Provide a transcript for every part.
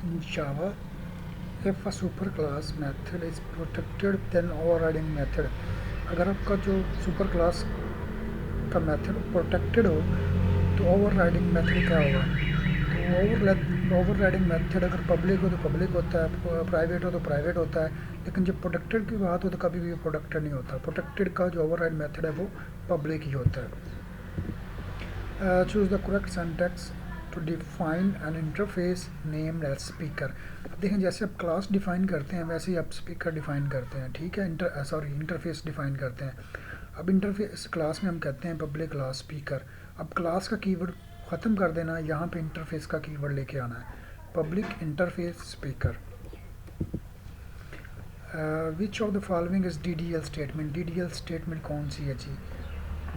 In Java, if a superclass method is protected then overriding method, अगर आपका जो super class का method protected हो तो ओवरराइडिंग मेथड क्या होगा? तो ओवरराइडिंग मेथड अगर पब्लिक हो तो पब्लिक होता है, प्राइवेट हो तो प्राइवेट होता है, लेकिन जब प्रोटेक्टेड की बात हो तो कभी भी प्रोटेक्टेड नहीं होता। प्रोटेक्टेड का जो ओवरराइड मेथड है वो पब्लिक ही होता है। Choose the correct syntax to define an interface name as speaker. अब देखें, जैसे आप क्लास डिफाइन करते हैं वैसे ही आप स्पीकर डिफाइन करते हैं, ठीक है? इंटरफेस डिफाइन करते हैं। अब इंटरफेस क्लास में हम कहते हैं पब्लिक क्लास स्पीकर। अब क्लास का कीवर्ड ख़त्म कर देना, यहाँ पे इंटरफेस का कीवर्ड लेके आना है, public interface speaker. Which of the following is DDL statement? DDL statement कौन सी है जी?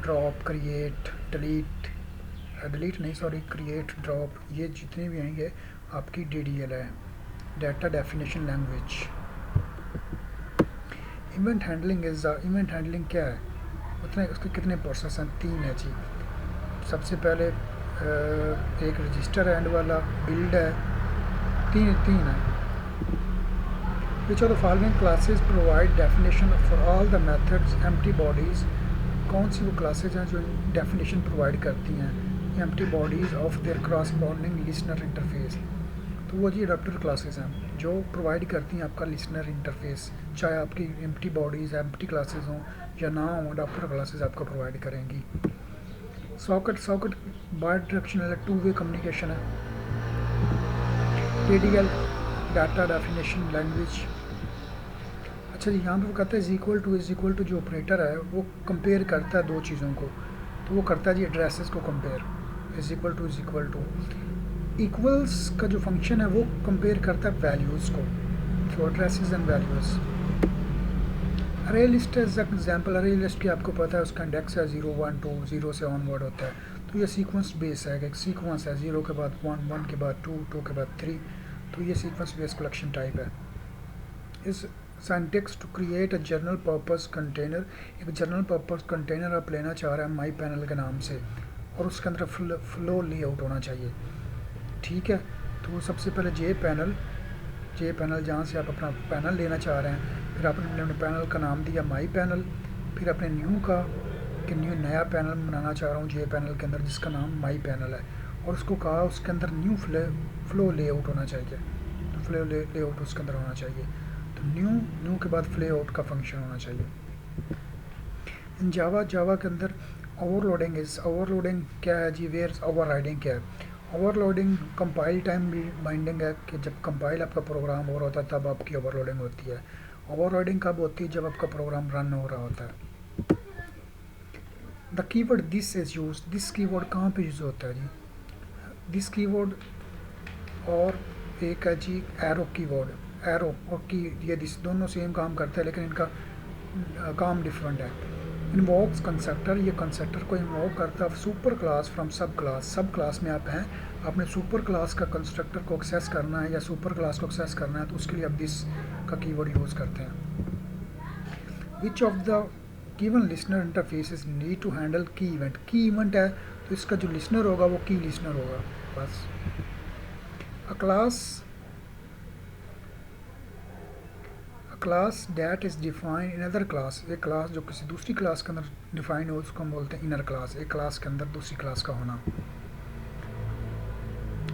ड्रॉप, क्रिएट, डिलीट, डिलीट नहीं सॉरी, क्रिएट, ड्रॉप, ये जितने भी आएंगे आपकी DDL है, data definition language. Event handling event handling क्या है? उतने उसके कितने प्रोसेस हैं? 3 है जी। सबसे पहले एक रजिस्टर एंड वाला, बिल्ड है, तीन तीन है। विच of the following classes provide definition for all the methods empty bodies? कौन सी वो क्लासेज हैं जो डेफिनेशन प्रोवाइड करती हैं empty bodies of their corresponding listener interface? तो वो जी अडाप्टर क्लासेस हैं जो प्रोवाइड करती हैं आपका लिसनर इंटरफेस, चाहे आपकी एम्प्टी बॉडीज़ एम्प्टी क्लासेस हों या ना हों, अडाप्टर क्लासेस आपको प्रोवाइड करेंगी। Socket bidirectional 2 way communication है। DDL data definition language. अच्छा जी, यहाँ पे वो कहता है इज़ इक्वल टू जो ऑपरेटर है वो कंपेयर करता है दो चीज़ों को, तो वो करता है जी एड्रेसेस को compare. Is equal two equals का जो फंक्शन है वो कंपेयर करता है वैल्यूज़ को, तो एड्रेसेस एंड वैल्यूज़। अरे लिस्ट एज एग्जाम्पल, अरे लिस्ट की आपको पता है उसका इंडेक्स है 0 1 2, 0 से ऑनवर्ड होता है, तो ये सीक्वेंस बेस है, एक सीक्वेंस है 0 के बाद 1, 1 के बाद 2, 2 के बाद 3, तो ये सीक्वेंस बेस कलेक्शन टाइप है। इस syntax to create a general purpose container, एक जनरल पर्पस कंटेनर आप लेना चाह रहे हैं माई पैनल के नाम से, और उसके अंदर फ्लो लेआउट होना चाहिए, ठीक है? तो सबसे पहले जे पैनल जहाँ से आप अपना पैनल लेना चाह रहे हैं, फिर आपने अपने पैनल का नाम दिया माई पैनल, फिर अपने न्यू का कि न्यू नया पैनल बनाना चाह रहा हूँ जे पैनल के अंदर जिसका नाम माई पैनल है, और उसको कहा उसके अंदर न्यू फ्लो लेआउट होना चाहिए, तो फ्लो लेआउट उसके अंदर होना चाहिए, तो न्यू के बाद फ्लो आउट का फंक्शन होना चाहिए। इन जावा के अंदर ओवरलोडिंग क्या है जी? वेयर ओवरराइडिंग क्या है? ओवरलोडिंग कंपाइल टाइम बाइंडिंग है कि जब कंपाइल आपका प्रोग्राम हो रहा होता है तब आपकी ओवरलोडिंग होती है। ओवरलोडिंग कब होती है? जब आपका प्रोग्राम रन हो रहा होता है। The keyword this is use, this keyword कहाँ पे यूज़ होता है जी? दिस कीवर्ड और एक है जी एरो कीवर्ड, एरो और की, ये दिस दोनों सेम काम करते हैं लेकिन इनका काम डिफरेंट है। इन्वोक्स कंस्ट्रक्टर, ये कंस्ट्रक्टर को इन्वोक करता है सुपर क्लास फ्रॉम सब क्लास में आप हैं, आपने सुपर क्लास का कंस्ट्रक्टर को एक्सेस करना है या सुपर क्लास को एक्सेस करना है, तो उसके लिए आप दिस का कीवर्ड यूज़ करते हैं। Which of the given listener interfaces need to handle की इवेंट है, तो इसका जो लिसनर होगा वो की लिसनर होगा बस। अ class that is define in other class, एक क्लास जो किसी दूसरी क्लास के अंदर डिफाइन हो उसको हम बोलते हैं इनर क्लास, एक क्लास के अंदर दूसरी क्लास का होना।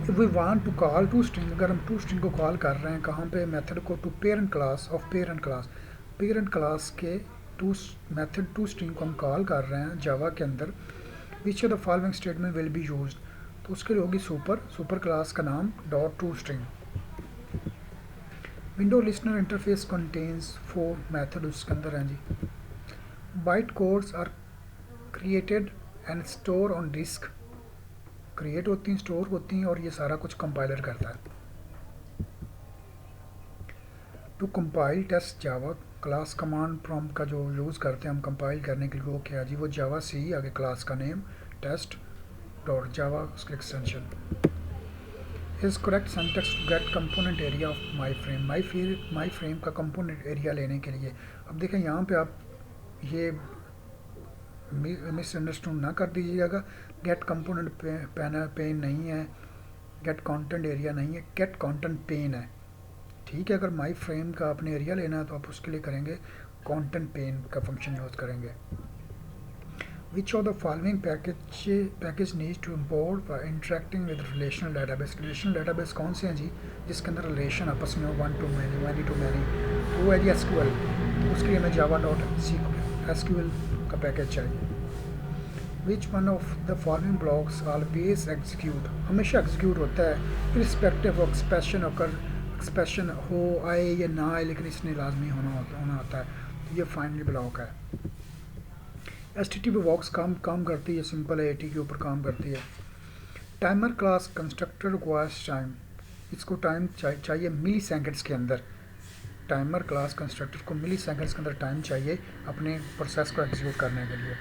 If we want to call to string, अगर हम टू स्ट्रिंग को कॉल कर रहे हैं कहाँ पे? मेथड को to parent class of parent class के टू मेथड टू स्ट्रिंग को हम कॉल कर रहे हैं जावा के अंदर। Which of the following statement will be used, तो उसके लिए होगी सुपर क्लास का नाम dot to string. Window listener interface contains 4 method उसके अंदर हैं जी। Byte codes are created and store on disk, create होती हैं, स्टोर होती हैं, और ये सारा कुछ कंपाइलर करता है। To compile test Java, class command prompt का जो यूज़ करते हैं हम कंपाइल करने के लिए, वो क्या जी? वो जावा सी आगे क्लास का नेम टेस्ट डॉट जावा उसका extension. Is correct syntax to get component area of my frame का कंपोनेंट एरिया लेने के लिए। अब देखें यहाँ पे आप ये मिसअंडरस्टूड ना कर दीजिएगा, गेट कंपोनेंट पेन नहीं है, गेट कंटेंट एरिया नहीं है, गेट कंटेंट पेन है। ठीक है, अगर माई फ्रेम का अपने एरिया लेना है तो आप उसके लिए करेंगे कंटेंट पेन का फंक्शन यूज़ करेंगे। Which of the following package needs to import for interacting with relational database? Relational database कौन से हैं जी जिसके अंदर रिलेशन आपस में हो, one to many, many to many, तो वो है जी SQL। तो उसके लिए हमें java.sql का पैकेज चाहिए। Which one of the following blocks always execute? हमेशा एग्जीक्यूट होता है irrespective of एक्सप्रेशन हो आए या ना आए, लेकिन इसने लाजमी होना होता है। तो ये फाइनली ब्लॉक है। HTTP बॉक्स काम करती है, सिंपल है, AT के ऊपर काम करती है। Timer class constructor requires time, इसको टाइम चाहिए मिली सेकेंड्स के अंदर। टाइमर क्लास कंस्ट्रक्टर को मिली सेकेंड्स के अंदर टाइम चाहिए अपने प्रोसेस को एग्जीक्यूट करने के लिए।